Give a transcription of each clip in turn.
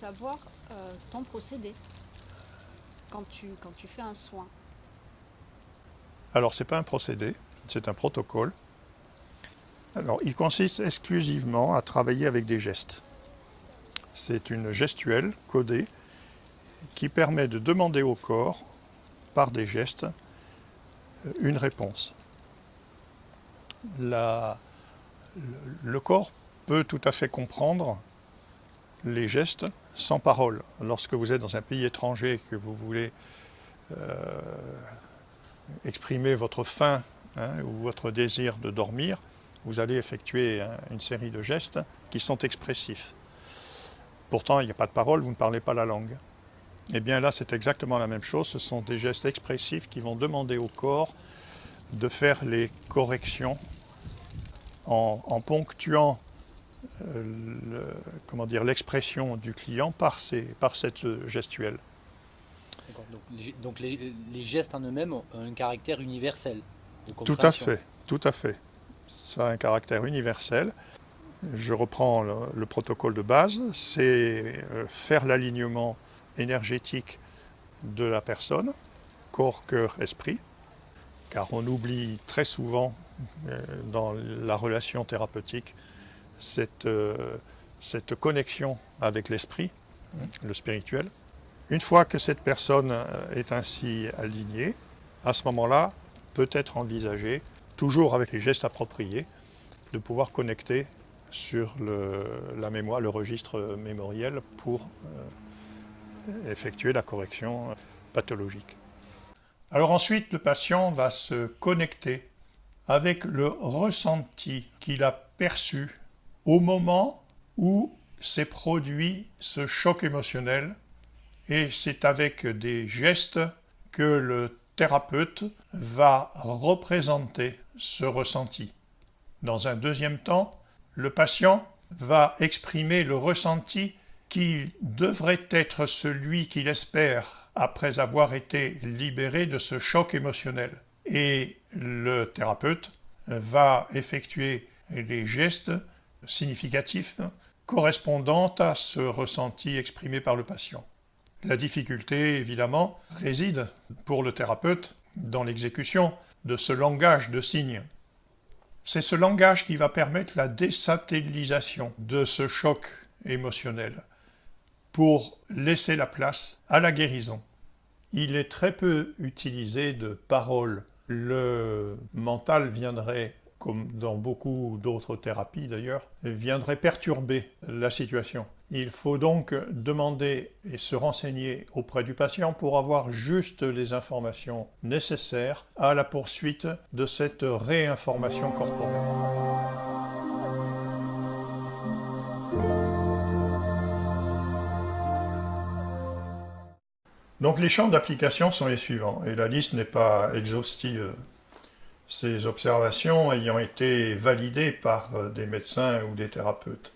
savoir ton procédé quand tu fais un soin. Alors, ce n'est pas un procédé, c'est un protocole. Alors, il consiste exclusivement à travailler avec des gestes. C'est une gestuelle codée qui permet de demander au corps, par des gestes, une réponse. Le corps peut tout à fait comprendre les gestes sans parole. Lorsque vous êtes dans un pays étranger et que vous voulez exprimer votre faim ou votre désir de dormir, vous allez effectuer une série de gestes qui sont expressifs. Pourtant, il n'y a pas de parole, vous ne parlez pas la langue. Et bien là, c'est exactement la même chose. Ce sont des gestes expressifs qui vont demander au corps de faire les corrections en ponctuant l'expression du client par cette gestuelle. Donc les gestes en eux-mêmes ont un caractère universel de Tout à compréhension. fait, tout à fait. Ça a un caractère universel. Je reprends le protocole de base, c'est faire l'alignement énergétique de la personne, corps, cœur, esprit, car on oublie très souvent dans la relation thérapeutique cette connexion avec l'esprit, le spirituel. Une fois que cette personne est ainsi alignée, à ce moment-là, peut être envisagé, toujours avec les gestes appropriés, de pouvoir connecter sur la mémoire, le registre mémoriel pour effectuer la correction pathologique. Alors ensuite, le patient va se connecter avec le ressenti qu'il a perçu au moment où s'est produit ce choc émotionnel, et c'est avec des gestes que le thérapeute va représenter ce ressenti. Dans un deuxième temps, le patient va exprimer le ressenti qui devrait être celui qu'il espère après avoir été libéré de ce choc émotionnel. Et le thérapeute va effectuer les gestes significatifs correspondant à ce ressenti exprimé par le patient. La difficulté, évidemment, réside pour le thérapeute dans l'exécution de ce langage de signes. C'est ce langage qui va permettre la désatellisation de ce choc émotionnel pour laisser la place à la guérison. Il est très peu utilisé de paroles. Le mental viendrait, comme dans beaucoup d'autres thérapies d'ailleurs, viendrait perturber la situation. Il faut donc demander et se renseigner auprès du patient pour avoir juste les informations nécessaires à la poursuite de cette réinformation corporelle. Donc les champs d'application sont les suivants, et la liste n'est pas exhaustive. Ces observations ayant été validées par des médecins ou des thérapeutes.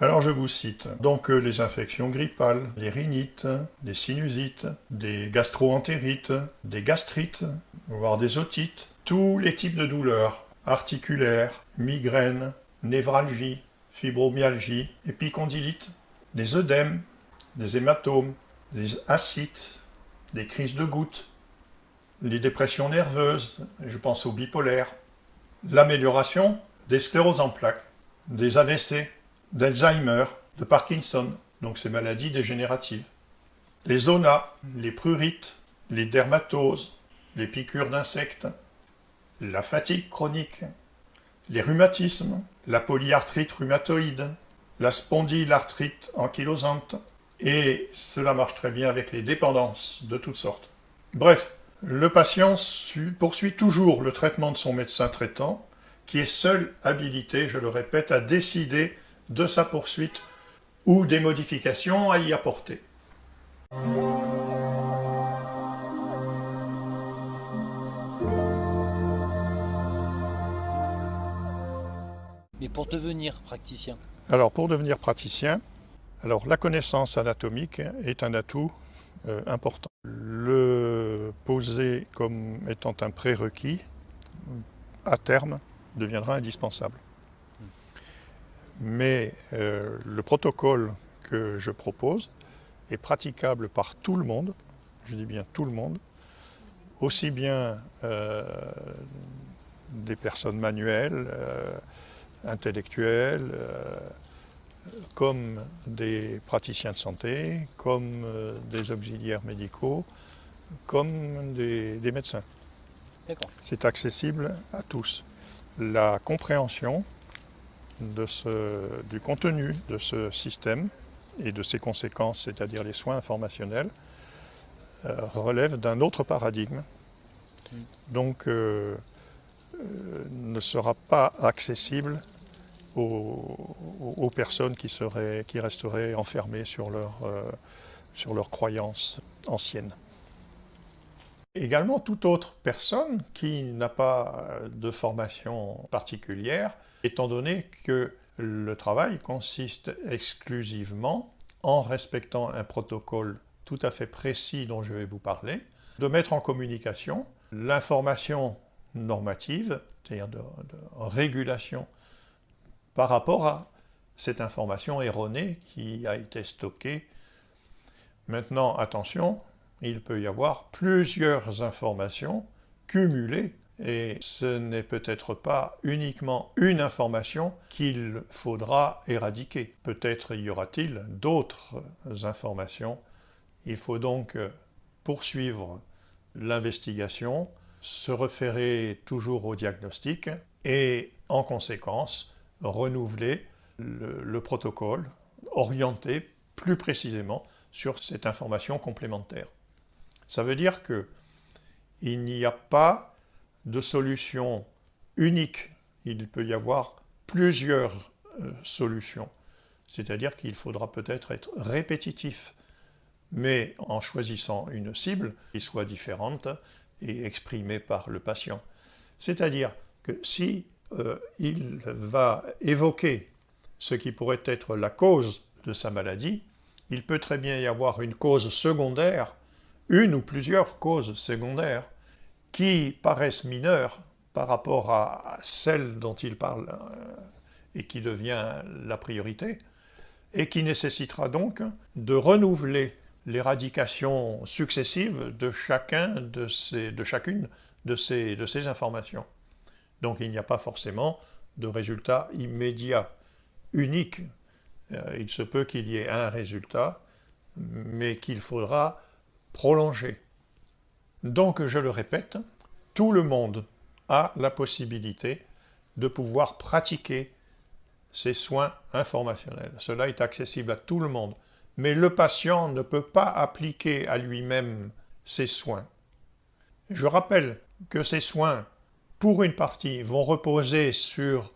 Alors je vous cite donc les infections grippales, les rhinites, les sinusites, des gastro-entérites, des gastrites, voire des otites, tous les types de douleurs articulaires, migraines, névralgie, fibromyalgie, épicondylite, des œdèmes, des hématomes, des ascites, des crises de gouttes, les dépressions nerveuses, je pense aux bipolaires, l'amélioration des scléroses en plaques, des AVC, d'Alzheimer, de Parkinson, donc ces maladies dégénératives. Les zonas, les prurites, les dermatoses, les piqûres d'insectes, la fatigue chronique, les rhumatismes, la polyarthrite rhumatoïde, la spondylarthrite ankylosante, et cela marche très bien avec les dépendances de toutes sortes. Bref, le patient poursuit toujours le traitement de son médecin traitant, qui est seul habilité, je le répète, à décider de sa poursuite ou des modifications à y apporter. Mais pour devenir praticien, Alors pour devenir praticien, la connaissance anatomique est un atout important. Le poser comme étant un prérequis, à terme, deviendra indispensable. Mais le protocole que je propose est praticable par tout le monde, je dis bien tout le monde, aussi bien des personnes manuelles, intellectuelles, comme des praticiens de santé, comme des auxiliaires médicaux, comme des médecins. D'accord. C'est accessible à tous. La compréhension du contenu de ce système et de ses conséquences, c'est-à-dire les soins informationnels, relève d'un autre paradigme. Donc, ne sera pas accessible aux personnes qui resteraient enfermées sur leurs croyances anciennes. Également, toute autre personne qui n'a pas de formation particulière, étant donné que le travail consiste exclusivement, en respectant un protocole tout à fait précis dont je vais vous parler, de mettre en communication l'information normative, c'est-à-dire de régulation, par rapport à cette information erronée qui a été stockée. Maintenant, attention, il peut y avoir plusieurs informations cumulées et ce n'est peut-être pas uniquement une information qu'il faudra éradiquer. Peut-être y aura-t-il d'autres informations. Il faut donc poursuivre l'investigation, se référer toujours au diagnostic et en conséquence renouveler le protocole orienté plus précisément sur cette information complémentaire. Ça veut dire qu'il n'y a pas de solution unique, il peut y avoir plusieurs solutions. C'est-à-dire qu'il faudra peut-être être répétitif, mais en choisissant une cible qui soit différente et exprimée par le patient. C'est-à-dire que si il va évoquer ce qui pourrait être la cause de sa maladie, il peut très bien y avoir une cause secondaire, une ou plusieurs causes secondaires, qui paraissent mineures par rapport à celle dont il parle et qui devient la priorité, et qui nécessitera donc de renouveler l'éradication successive de chacune de ces informations. Donc il n'y a pas forcément de résultat immédiat, unique. Il se peut qu'il y ait un résultat, mais qu'il faudra prolonger. Donc, je le répète, tout le monde a la possibilité de pouvoir pratiquer ces soins informationnels. Cela est accessible à tout le monde. Mais le patient ne peut pas appliquer à lui-même ces soins. Je rappelle que ces soins, pour une partie, vont reposer sur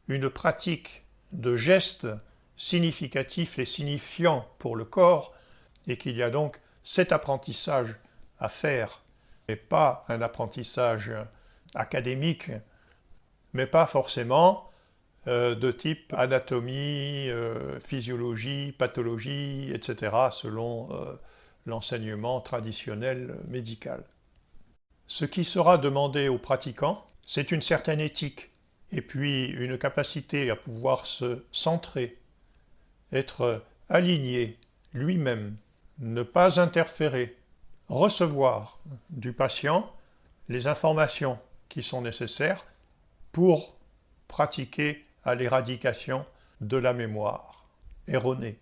une pratique de gestes significatifs et signifiants pour le corps, et qu'il y a donc cet apprentissage à faire, et pas un apprentissage académique, mais pas forcément de type anatomie, physiologie, pathologie, etc., selon l'enseignement traditionnel médical. Ce qui sera demandé aux pratiquants, c'est une certaine éthique, et puis une capacité à pouvoir se centrer, être aligné lui-même, ne pas interférer, recevoir du patient les informations qui sont nécessaires pour pratiquer à l'éradication de la mémoire erronée.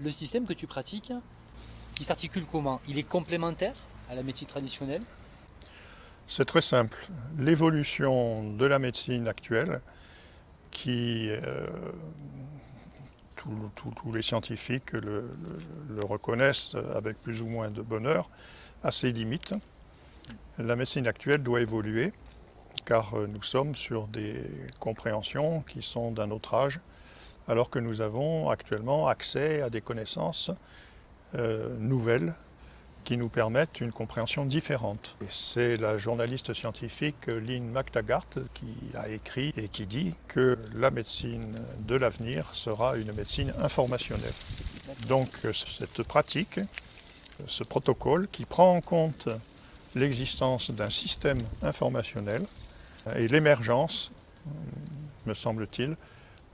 Le système que tu pratiques, qui s'articule comment? Il est complémentaire à la médecine traditionnelle? C'est très simple. L'évolution de la médecine actuelle, qui tous les scientifiques le reconnaissent avec plus ou moins de bonheur, a ses limites. La médecine actuelle doit évoluer, car nous sommes sur des compréhensions qui sont d'un autre âge, alors que nous avons actuellement accès à des connaissances nouvelles qui nous permettent une compréhension différente. C'est la journaliste scientifique Lynn McTaggart qui a écrit et qui dit que la médecine de l'avenir sera une médecine informationnelle. Donc cette pratique, ce protocole qui prend en compte l'existence d'un système informationnel et l'émergence, me semble-t-il,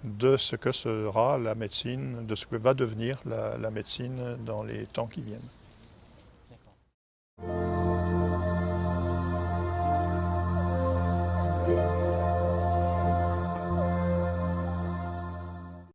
de ce que sera la médecine, de ce que va devenir la médecine dans les temps qui viennent.